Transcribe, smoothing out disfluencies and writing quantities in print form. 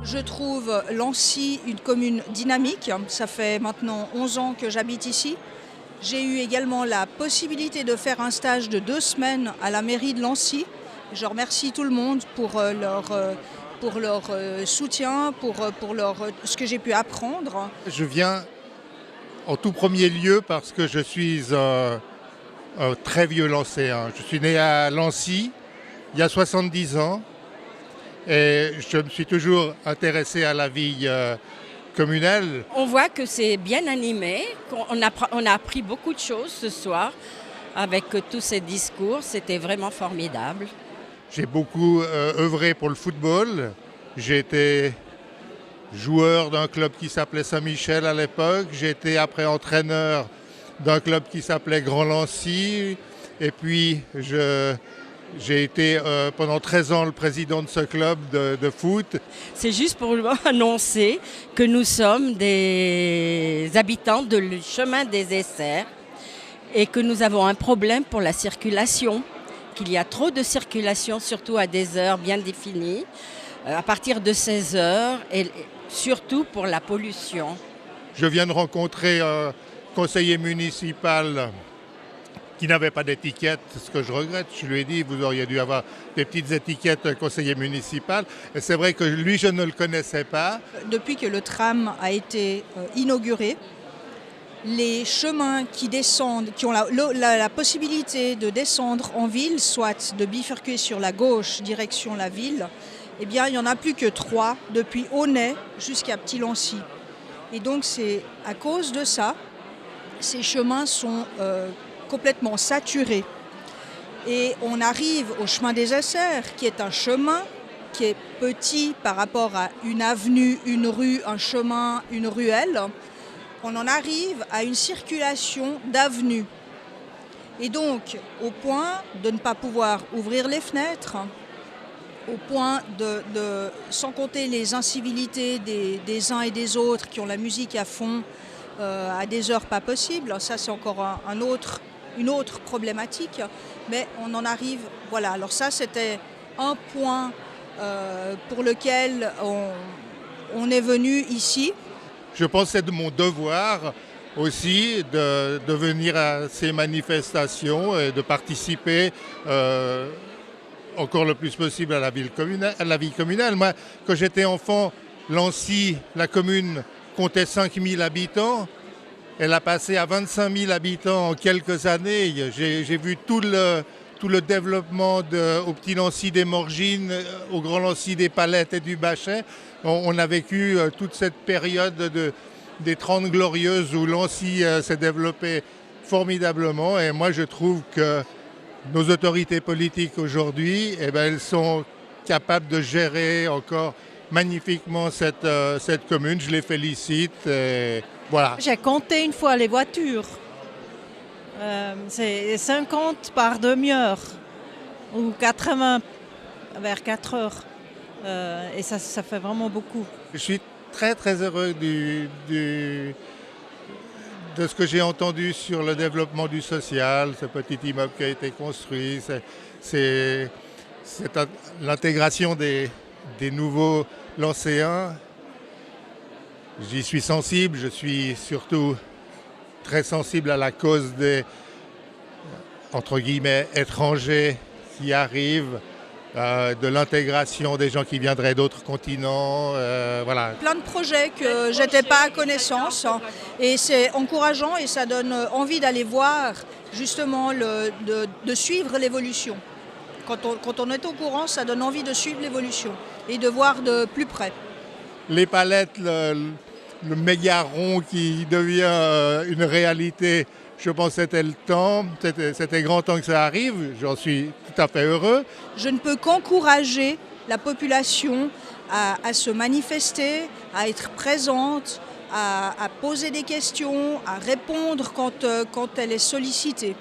Je trouve Lancy une commune dynamique. Ça fait maintenant 11 ans que j'habite ici. J'ai eu également la possibilité de faire un stage de 2 semaines à la mairie de Lancy. Je remercie tout le monde pour leur soutien, ce que j'ai pu apprendre. Je viens en tout premier lieu parce que je suis un très vieux Lancéen. Je suis né à Lancy il y a 70 ans et je me suis toujours intéressé à la vie communale. On voit que c'est bien animé, on a appris beaucoup de choses ce soir avec tous ces discours, c'était vraiment formidable. J'ai beaucoup œuvré pour le football. J'ai été joueur d'un club qui s'appelait Saint-Michel à l'époque. J'ai été après entraîneur d'un club qui s'appelait Grand Lancy. Et puis j'ai été pendant 13 ans le président de ce club de foot. C'est juste pour annoncer que nous sommes des habitants du chemin des Essers et que nous avons un problème pour la circulation, qu'il y a trop de circulation, surtout à des heures bien définies, à partir de 16 heures, et surtout pour la pollution. Je viens de rencontrer un conseiller municipal qui n'avait pas d'étiquette, ce que je regrette. Je lui ai dit, vous auriez dû avoir des petites étiquettes conseiller municipal. Et c'est vrai que lui, je ne le connaissais pas. Depuis que le tram a été inauguré, les chemins qui descendent, qui ont la possibilité de descendre en ville, soit de bifurquer sur la gauche, direction la ville, eh bien, il n'y en a plus que 3, depuis Aunay jusqu'à Petit-Lancy. Et donc, c'est à cause de ça, ces chemins sont complètement saturés. Et on arrive au chemin des Essers, qui est un chemin qui est petit par rapport à une avenue, une rue, un chemin, une ruelle. On en arrive à une circulation d'avenues. Et donc, au point de ne pas pouvoir ouvrir les fenêtres, au point sans compter les incivilités des uns et des autres qui ont la musique à fond à des heures pas possibles. Ça, c'est encore une autre problématique. Mais on en arrive, voilà. Alors ça, c'était un point pour lequel on est venu ici. Je pense que c'est de mon devoir aussi de venir à ces manifestations et de participer encore le plus possible à la vie communale. Moi, quand j'étais enfant, Lancy, la commune, comptait 5 000 habitants. Elle a passé à 25 000 habitants en quelques années. J'ai vu tout le développement au Petit Lancy des Morgines, au Grand Lancy des Palettes et du Bachet. On a vécu toute cette période des 30 glorieuses où Lancy s'est développé formidablement. Et moi, je trouve que nos autorités politiques aujourd'hui, elles sont capables de gérer encore magnifiquement cette commune. Je les félicite. Et voilà. J'ai compté une fois les voitures. C'est 50 par demi-heure ou 80 vers 4 heures. Et ça fait vraiment beaucoup. Je suis très très heureux de ce que j'ai entendu sur le développement du social, ce petit immeuble qui a été construit, c'est l'intégration des nouveaux Lancéens. J'y suis sensible, je suis surtout très sensible à la cause des, entre guillemets, étrangers qui arrivent, de l'intégration des gens qui viendraient d'autres continents, voilà. Plein de projets que j'étais pas à connaissance et c'est encourageant et ça donne envie d'aller voir justement de suivre l'évolution. Quand on est au courant, ça donne envie de suivre l'évolution et de voir de plus près. Les Palettes, le méga rond qui devient une réalité, je pense que c'était le temps, c'était grand temps que ça arrive, j'en suis tout à fait heureux. Je ne peux qu'encourager la population à se manifester, à être présente, à poser des questions, à répondre quand elle est sollicitée.